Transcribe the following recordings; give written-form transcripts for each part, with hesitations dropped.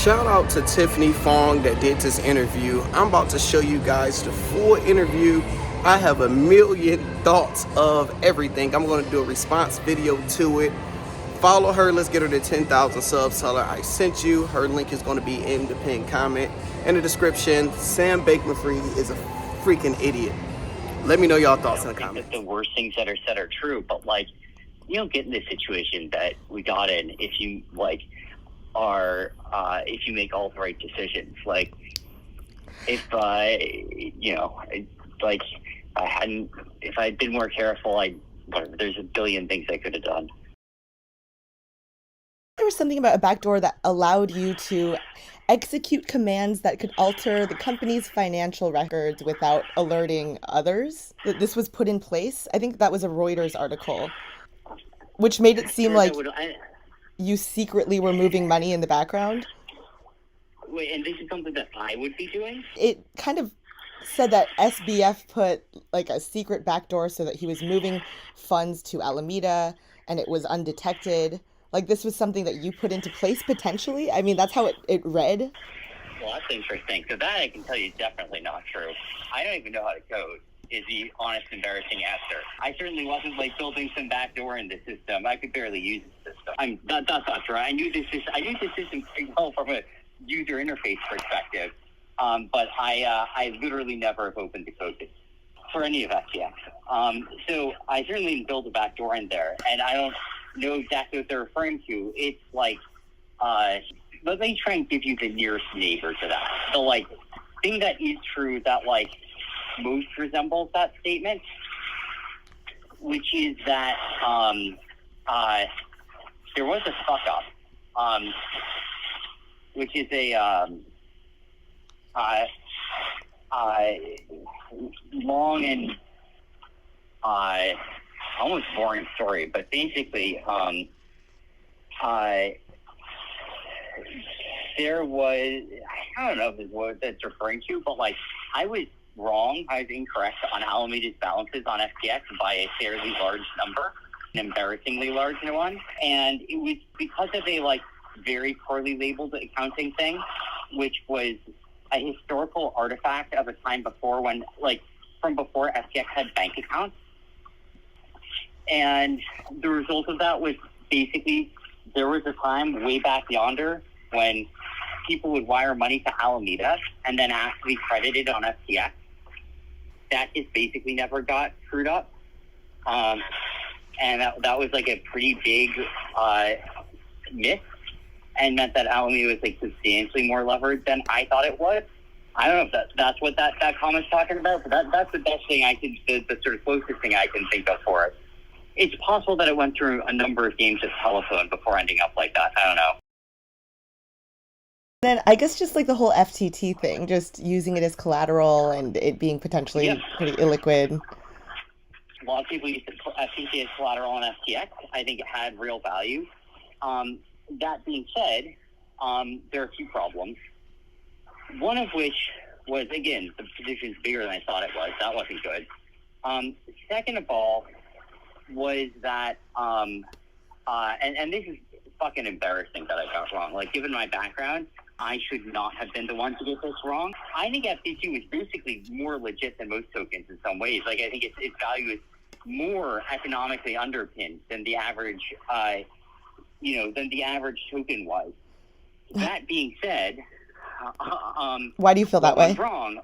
Shout out to Tiffany Fong that did this interview. I'm about to show you guys the full interview. I have a million thoughts of everything. I'm going to do a response video to it. Follow her. Let's get her to 10,000 subs. Tell her I sent you. Her link is going to be in the pinned comment in the description. Sam Bankman-Fried is a freaking idiot. Let me know y'all thoughts in the comments. The worst things that are said are true, but you don't get in this situation that we got in if you if you make all the right decisions. If I'd been more careful, there's a billion things I could have done. There was something about a backdoor that allowed you to execute commands that could alter the company's financial records without alerting others. That this was put in place. I think that was a Reuters article, which made it seem like you secretly were moving money in the background. Wait, and this is something that I would be doing? It kind of said that SBF put a secret backdoor so that he was moving funds to Alameda and it was undetected. This was something that you put into place potentially? I mean, that's how it read. Well, that's interesting. So that I can tell you is definitely not true. I don't even know how to code, is the honest, embarrassing answer. I certainly wasn't building some backdoor in the system. I could barely use the system. That's not true. I use the system pretty well from a user interface perspective. But I literally never have opened the code for any of FTX. So I certainly didn't build a backdoor in there, and I don't know exactly what they're referring to. It's let me try and give you the nearest neighbor to that. The thing that is true that most resembles that statement, which is that there was a fuck up, which is a long and almost boring story, but basically, there was, I don't know if it's what that's referring to, but I was wrong. I was incorrect on Alameda's balances on FTX by a fairly large number, an embarrassingly large one, and it was because of a very poorly labeled accounting thing, which was a historical artifact of a time before when, from before FTX had bank accounts. And the result of that was basically there was a time way back yonder when people would wire money to Alemeda and then ask to be credited on FTX. That just basically never got screwed up. And that was a pretty big miss, and meant that Alemeda was substantially more levered than I thought it was. I don't know if that's what that comment's talking about, but that's the best thing the sort of closest thing I can think of for it. It's possible that it went through a number of games of telephone before ending up like that. I don't know. Then I guess just the whole FTT thing, just using it as collateral and it being potentially pretty illiquid. A lot of people use FTT as collateral on FTX. I think it had real value. That being said, there are a few problems. One of which was, again, the position's bigger than I thought it was. That wasn't good. Second of all, was that, and this is fucking embarrassing that I got wrong. Given my background, I should not have been the one to get this wrong. I think FTT was basically more legit than most tokens in some ways. I think its value is more economically underpinned than the average, than the average token was. That being said, why do you feel that way? Wrong.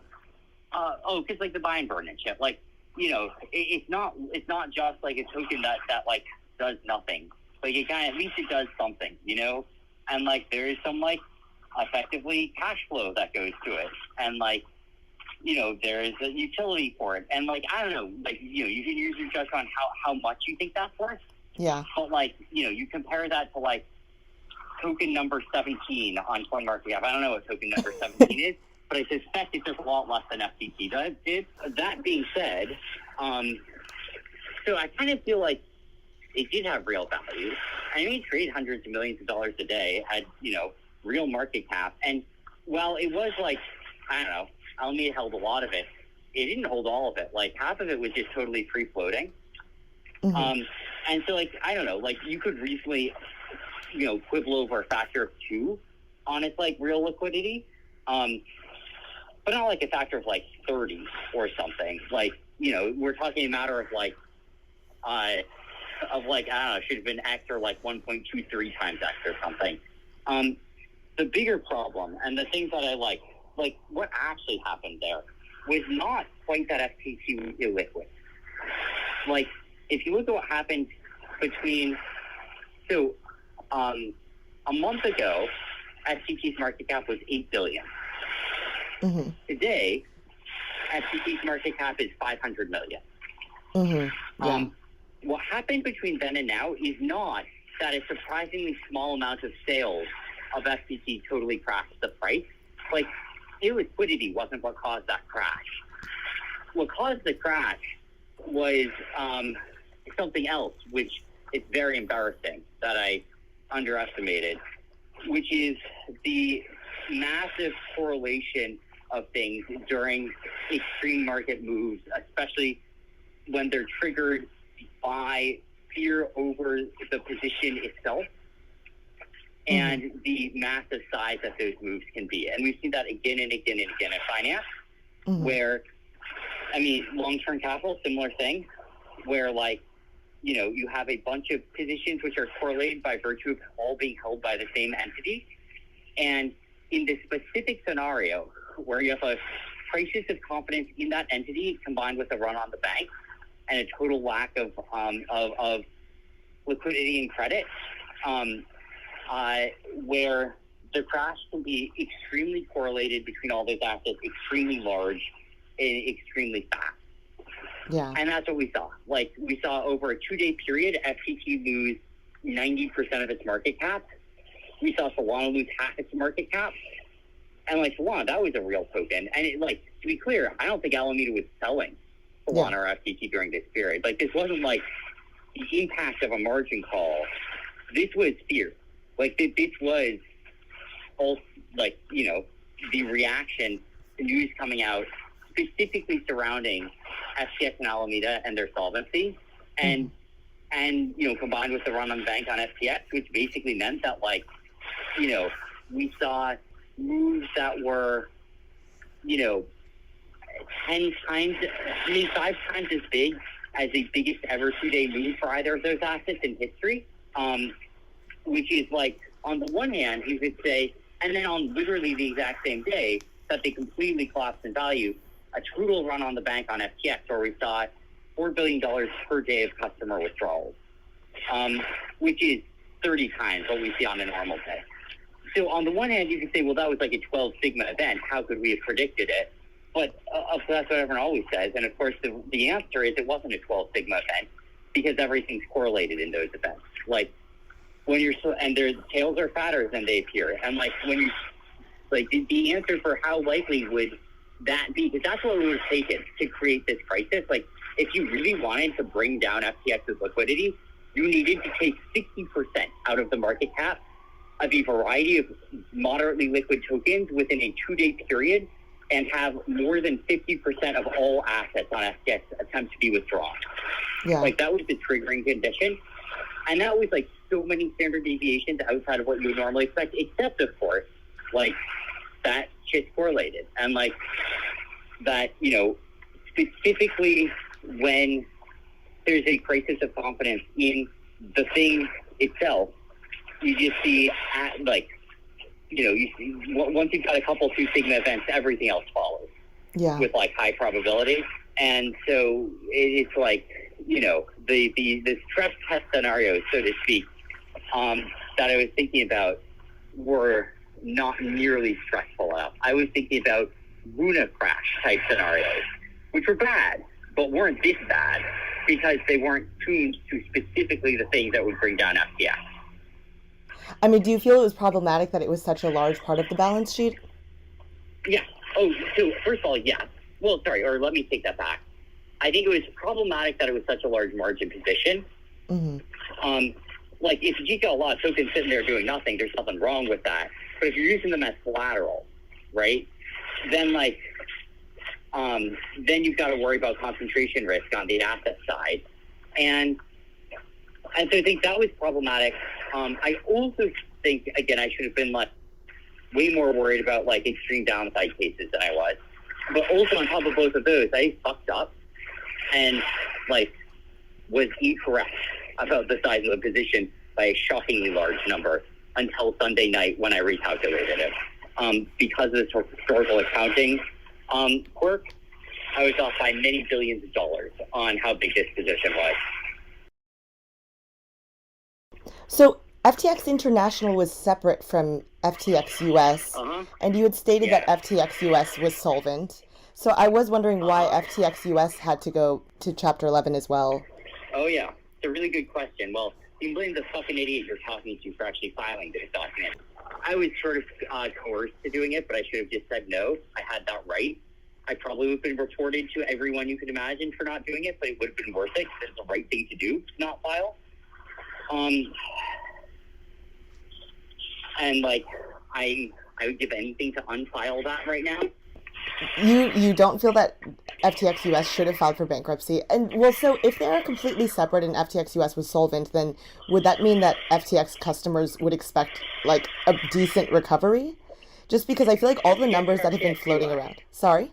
Because the buy and burn and shit. It's not just a token that does nothing. At least it does something, and there is some effectively cash flow that goes to it, and there is a utility for it, and I don't know, you can use your judgment on how much you think that's worth. Yeah. But you compare that to token number 17 on CoinMarketCap. I don't know what token number 17 is, but I suspect it's just a lot less than FTT did. That being said, so I kind of feel it did have real value. I mean, trade hundreds of millions of dollars a day. It had, real market cap. And while it was I don't know, Alemeda held a lot of it, it didn't hold all of it. Half of it was just totally free floating. Mm-hmm. And so I don't know, you could reasonably, quibble over a factor of 2 on its like real liquidity, but not like a factor of like 30 or something. Like, we're talking a matter of like, I don't know, should have been X or like 1.23 times X or something. The bigger problem and the things that I like what actually happened there was not quite that FTT was illiquid. Like, if you look at what happened between, a month ago, FTT's market cap was $8 billion. Mm-hmm. Today, FTT's market cap is $500 million. Mm-hmm. Yeah. What happened between then and now is not that a surprisingly small amount of sales of FTT totally crashed the price. Like, illiquidity wasn't what caused that crash. What caused the crash was something else, which is very embarrassing that I underestimated, which is the massive correlation of things during extreme market moves, especially when they're triggered by fear over the position itself and the massive size that those moves can be. And we've seen that again and again and again in finance, where, long-term capital, similar thing, where you have a bunch of positions which are correlated by virtue of all being held by the same entity. And in this specific scenario where you have a crisis of confidence in that entity combined with a run on the bank and a total lack of liquidity and credit, where the crash can be extremely correlated between all those assets, extremely large and extremely fast. Yeah. And that's what we saw. Like, we saw over a 2-day period, FTT lose 90% of its market cap. We saw Solana lose half its market cap. And Solana, that was a real token. And to be clear, I don't think Alameda was selling Solana or FTT during this period. This wasn't the impact of a margin call. This was fear. This was all the reaction to news coming out specifically surrounding FTX and Alameda and their solvency, and combined with the run on the bank on FTX, which basically meant that we saw moves that were 5 times as big as the biggest ever 2-day move for either of those assets in history. Which is on the one hand, you could say, and then on literally the exact same day that they completely collapsed in value, a total run on the bank on FTX, where we saw $4 billion per day of customer withdrawals, which is 30 times what we see on a normal day. So on the one hand, you can say, well, that was a 12 sigma event. How could we have predicted it? But that's what everyone always says. And of course, the answer is it wasn't a 12 sigma event because everything's correlated in those events. When you're and their tails are fatter than they appear, and when you the answer for how likely would that be, because that's what it would have taken to create this crisis. If you really wanted to bring down FTX's liquidity, you needed to take 60% out of the market cap of a variety of moderately liquid tokens within a 2-day period, and have more than 50% of all assets on FTX attempt to be withdrawn. Yeah. That was the triggering condition, and that was so many standard deviations outside of what you would normally expect, except of course, that shit's correlated. And that, specifically when there's a crisis of confidence in the thing itself, you just see you see, once you've got a couple 2 sigma events, everything else follows. Yeah. With high probability. And so it's the stress test scenarios, so to speak, that I was thinking about were not nearly stressful enough. I was thinking about Luna crash type scenarios, which were bad, but weren't this bad because they weren't tuned to specifically the things that would bring down FTX. Do you feel it was problematic that it was such a large part of the balance sheet? Yeah. Oh, so first of all, yeah. Well, sorry, or let me take that back. I think it was problematic that it was such a large margin position. Mm-hmm. If you got a lot of tokens sitting there doing nothing, there's nothing wrong with that. But if you're using them as collateral, right, then then you've got to worry about concentration risk on the asset side. And so I think that was problematic. I also think, again, I should have been way more worried about like extreme downside cases than I was. But also on top of both of those, I fucked up and like was incorrect about the size of the position by a shockingly large number until Sunday night when I recalculated it. Because of this historical accounting quirk, I was off by many billions of dollars on how big this position was. So FTX International was separate from FTX US, and you had stated that FTX US was solvent. So I was wondering why FTX US had to go to Chapter 11 as well. Oh, yeah. It's a really good question. Well, you blame the fucking idiot you're talking to for actually filing this document. I was sort of coerced to doing it, but I should have just said no. I had that right. I probably would have been reported to everyone you could imagine for not doing it, but it would have been worth it because it's the right thing to do to not file. And like, I would give anything to unfile that right now. You don't feel that FTX US should have filed for bankruptcy? And well, so if they are completely separate and FTX US was solvent, then would that mean that FTX customers would expect like a decent recovery? Just because I feel like all the numbers that have been floating around. Sorry?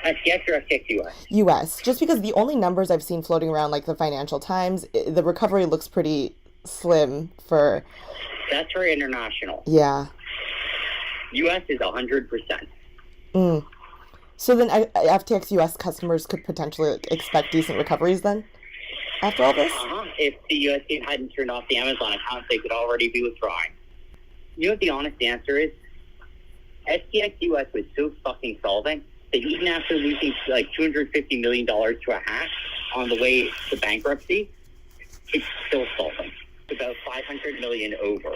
FTX or FTX US? US. Just because the only numbers I've seen floating around, like the Financial Times, the recovery looks pretty slim for... That's very international. Yeah. US is 100%. So then FTX US customers could potentially expect decent recoveries then after all this? If the US team hadn't turned off the Amazon accounts, they could already be withdrawing. You know what the honest answer is? FTX US was so fucking solvent that even after losing like $250 million to a hack on the way to bankruptcy, it's still solvent. It's about $500 million over.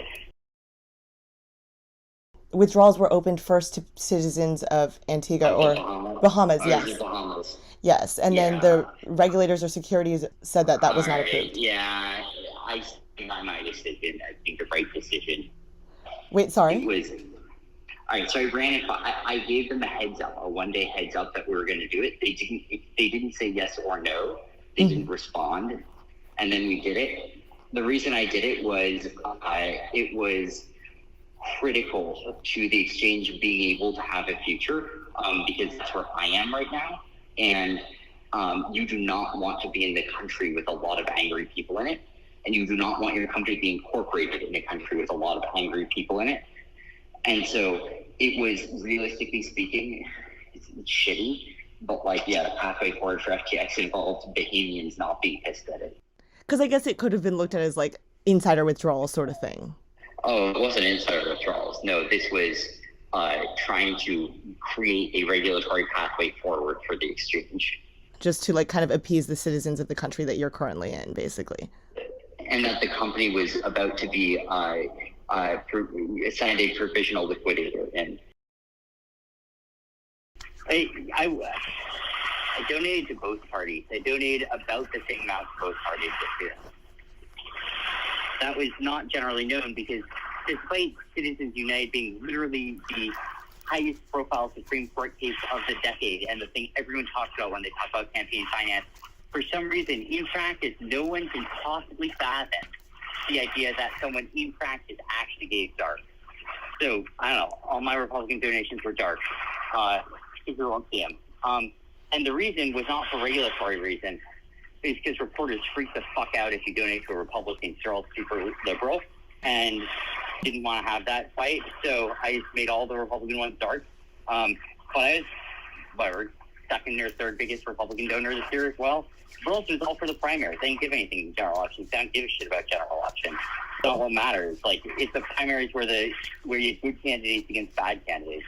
Withdrawals were opened first to citizens of Antigua or Bahamas, yes. Bahamas. Yes, and then the regulators or securities said that was not approved. Yeah, I think I might have said I think the right decision. Wait, sorry? It was... All right, so I ran it. I gave them a heads up, a one-day heads up that we were going to do it. They didn't say yes or no. They didn't respond, and then we did it. The reason I did it was critical to the exchange being able to have a future, because that's where I am right now, and you do not want to be in the country with a lot of angry people in it, and you do not want your company to be incorporated in a country with a lot of angry people in it. And so it was, realistically speaking, it's shitty, but like, yeah, the pathway forward for FTX involved Bahamians not being pissed at it. Because I guess it could have been looked at as like insider withdrawal sort of thing. Oh, it wasn't insider withdrawals. No, this was trying to create a regulatory pathway forward for the exchange. Just to like kind of appease the citizens of the country that you're currently in, basically. And that the company was about to be assigned a provisional liquidator. And I donated to both parties. I donated about the same amount to both parties this year. That was not generally known because despite Citizens United being literally the highest profile Supreme Court case of the decade and the thing everyone talks about when they talk about campaign finance, for some reason, in practice, no one can possibly fathom the idea that someone in practice actually gave dark. So, I don't know, all my Republican donations were dark. If you won't see them. And the reason was not for regulatory reasons. It's because reporters freak the fuck out if you donate to a Republican because they're all super liberal and didn't want to have that fight. So I just made all the Republican ones dark. But I was, whatever, second or third biggest Republican donor this year as well. But also it's all for the primaries. They didn't give anything in general elections. They don't give a shit about general elections. It's not what matters. Like, it's the primaries where you have good candidates against bad candidates.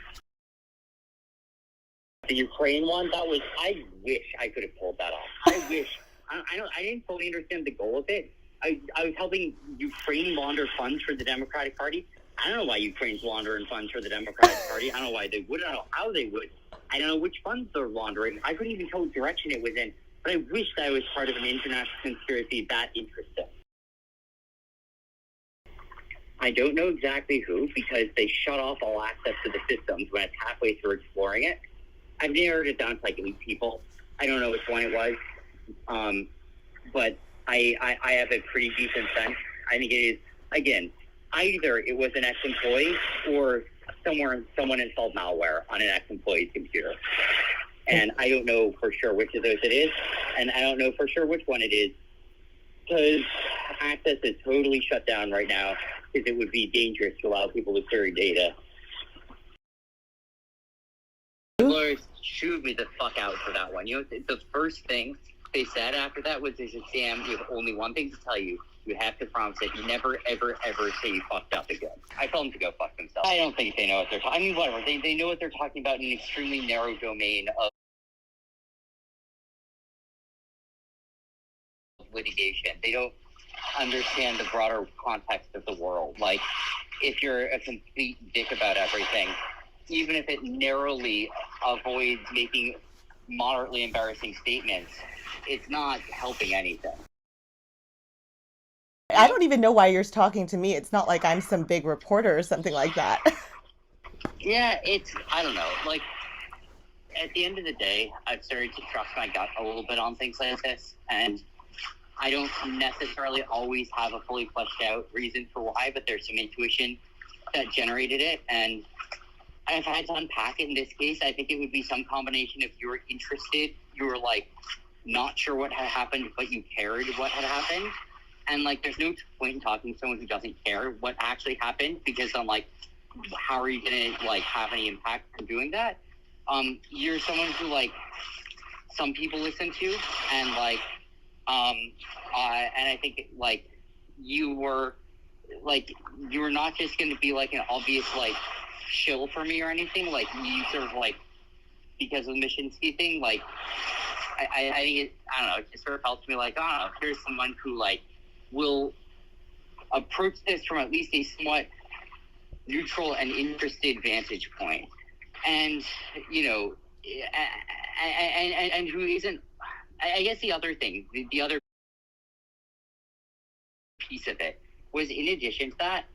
The Ukraine one, I wish I could have pulled that off. I didn't fully understand the goal of it. I was helping Ukraine launder funds for the Democratic Party. I don't know why Ukraine's laundering funds for the Democratic Party. I don't know why they would. I don't know how they would. I don't know which funds they're laundering. I couldn't even tell what direction it was in. But I wish I was part of an international conspiracy that interesting. I don't know exactly who, because they shut off all access to the systems when it's halfway through exploring it. I've narrowed it down to like 8 people. I don't know which one it was. But I have a pretty decent sense. I think it is, again, either it was an ex-employee or someone installed malware on an ex-employee's computer. And I don't know for sure which of those it is, and I don't know for sure which one it is, because access is totally shut down right now, because it would be dangerous to allow people to query data. Lawyers chewed me the fuck out for that one. You know, the first thing they said after that was, they said, Sam, you have only one thing to tell you. You have to promise that you never, ever, ever say you fucked up again. I told them to go fuck themselves. I don't think they know what they're talking. I mean, whatever. They know what they're talking about in an extremely narrow domain of litigation. They don't understand the broader context of the world. Like, if you're a complete dick about everything, even if it narrowly avoids making moderately embarrassing statements, it's not helping anything. I don't even know why you're talking to me. It's not like I'm some big reporter or something like that. Yeah, I don't know. Like, at the end of the day, I've started to trust my gut a little bit on things like this, and I don't necessarily always have a fully fleshed out reason for why, but there's some intuition that generated it, and if I had to unpack it in this case, I think it would be some combination of you were interested, you were, like, not sure what had happened, but you cared what had happened. And, like, there's no point in talking to someone who doesn't care what actually happened, because I'm like, how are you going to, like, have any impact from doing that? You're someone who, like, some people listen to, and, like, and I think, like, you were not just going to be, like, an obvious, like, shill for me or anything. Like, you sort of, like, because of the Mishinsky thing, like, I think it, I don't know, it just sort of felt to me like, I don't know, here's someone who, like, will approach this from at least a somewhat neutral and interested vantage point. And, you know, and who isn't, I guess the other thing, the other piece of it was, in addition to that,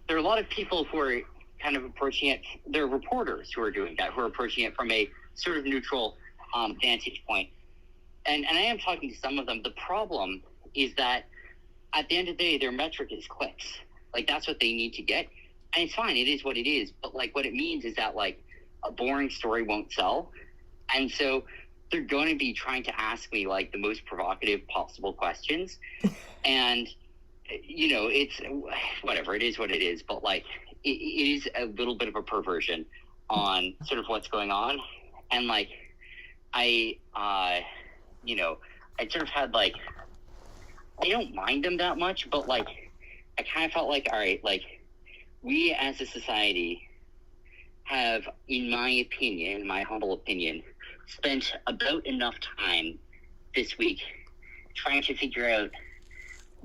there are a lot of people who are kind of approaching it, there are reporters who are doing that, who are approaching it from a sort of neutral vantage point. And I am talking to some of them. The problem is that at the end of the day, their metric is clicks. Like, that's what they need to get. And it's fine, it is what it is. But, like, what it means is that, like, a boring story won't sell. And so they're going to be trying to ask me, like, the most provocative possible questions. And, you know, it's whatever, it is what it is. But, like, it is a little bit of a perversion on sort of what's going on. And, like, you know, I sort of had, like, I don't mind them that much, but, like, I kind of felt like, all right, like, we as a society have, in my opinion, my humble opinion, spent about enough time this week trying to figure out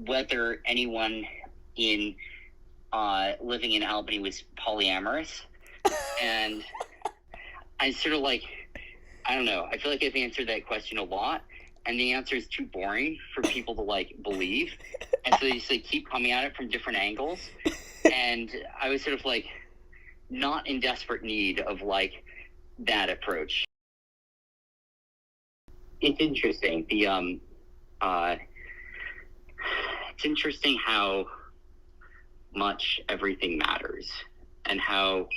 whether anyone in living in Albany was polyamorous. And I sort of, like, I don't know, I feel like I've answered that question a lot, and the answer is too boring for people to, like, believe. And so they just, like, keep coming at it from different angles. And I was sort of, like, not in desperate need of, like, that approach. It's interesting. It's interesting how much everything matters, and how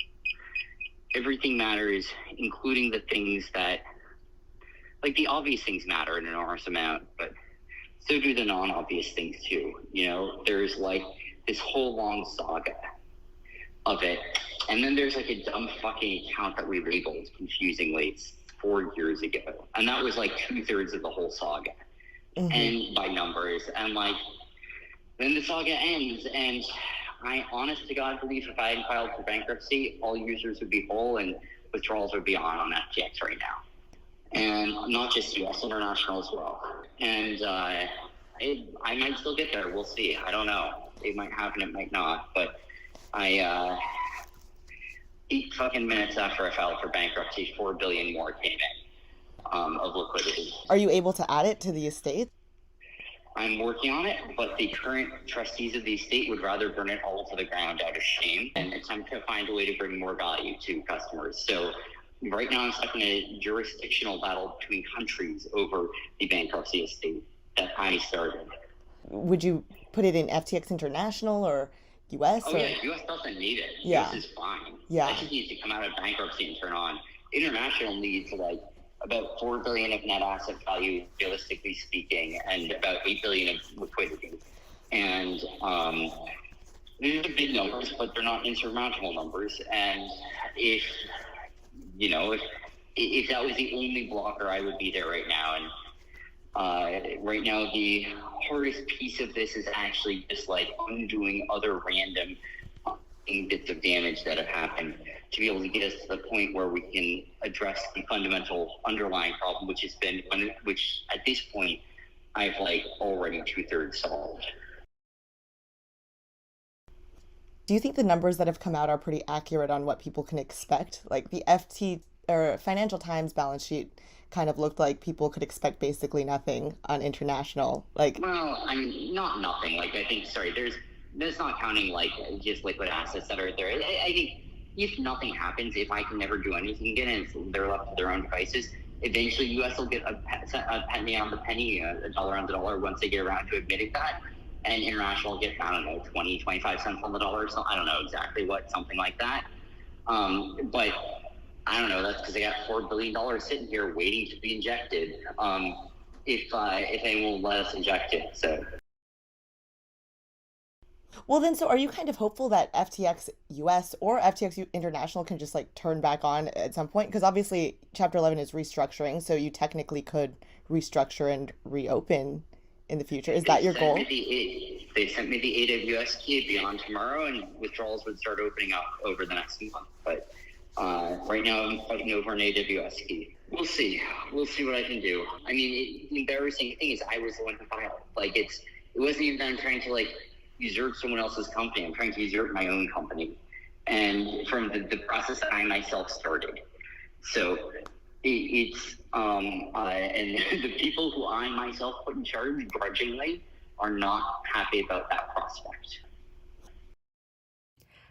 everything matters, including the things that, like, the obvious things matter an enormous amount, but so do the non-obvious things too. You know, there's, like, this whole long saga of it, and then there's, like, a dumb fucking account that we labeled confusingly 4 years ago, and that was, like, 2/3 of the whole saga. Mm-hmm. And by numbers, and, like, then the saga ends, and I honest to God believe if I hadn't filed for bankruptcy, all users would be whole and withdrawals would be on FTX right now. And not just US, international as well. And I might still get there. We'll see. I don't know. It might happen, it might not. But 8 fucking minutes after I filed for bankruptcy, $4 billion more came in of liquidity. Are you able to add it to the estate? I'm working on it, but the current trustees of the estate would rather burn it all to the ground out of shame and attempt to find a way to bring more value to customers. So right now I'm stuck in a jurisdictional battle between countries over the bankruptcy estate that I started. would you put it in FTX International or US? Oh, or yeah, US doesn't need it. Yeah. US is fine. Yeah. That just needs to come out of bankruptcy and turn on. International needs like about $4 billion of net asset value, realistically speaking, and about $8 billion of liquidity. And these are big numbers, but they're not insurmountable numbers. And if that was the only blocker, I would be there right now. And right now, the hardest piece of this is actually just like undoing other random bits of damage that have happened to be able to get us to the point where we can address the fundamental underlying problem, which at this point I've like already 2/3 solved. Do you think the numbers that have come out are pretty accurate on what people can expect? Like the Financial Times balance sheet kind of looked like people could expect basically nothing on international. Well, I mean, not nothing. Like I think, that's not counting like just liquid assets that are there. I think if nothing happens, if I can never do anything again and they're left to their own devices, eventually US will get a penny on the penny, a dollar on the dollar once they get around to admitting that. And international will get, I don't know, 20, 25 cents on the dollar. So I don't know exactly what, something like that. But I don't know, that's because they got $4 billion sitting here waiting to be injected. If they will let us inject it, so. Well, then, so are you kind of hopeful that FTX US or FTX International can just like turn back on at some point? Because obviously Chapter 11 is restructuring, so you technically could restructure and reopen in the future. Is that your goal? They sent me the AWS key. It'd be on tomorrow, and withdrawals would start opening up over the next month. But right now I'm fighting over an AWS key. We'll see. We'll see what I can do. I mean, the embarrassing thing is I was the one who filed. Like, it wasn't even that I'm trying to, like, usurp someone else's company. I'm trying to usurp my own company. And from the process that I myself started. So and the people who I myself put in charge grudgingly are not happy about that prospect.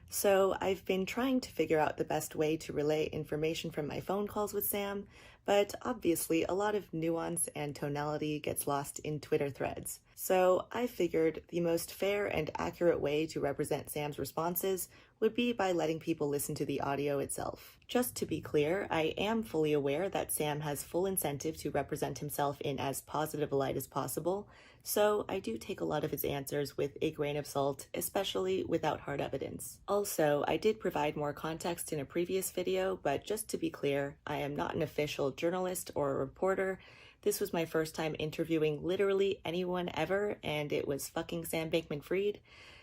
So I've been trying to figure out the best way to relay information from my phone calls with Sam, but obviously a lot of nuance and tonality gets lost in Twitter threads. So I figured the most fair and accurate way to represent Sam's responses would be by letting people listen to the audio itself. Just to be clear, I am fully aware that Sam has full incentive to represent himself in as positive a light as possible, so I do take a lot of his answers with a grain of salt, especially without hard evidence. Also, I did provide more context in a previous video, but just to be clear, I am not an official journalist or a reporter. This was my first time interviewing literally anyone ever, and it was fucking Sam Bankman-Fried.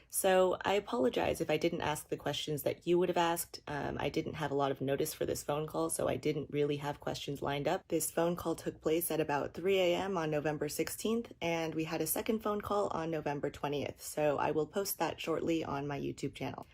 So I apologize if I didn't ask the questions that you would have asked. I didn't have a lot of notice for this phone call, so I didn't really have questions lined up. This phone call took place at about 3 a.m. on November 16th, and we had a second phone call on November 20th, so I will post that shortly on my YouTube channel.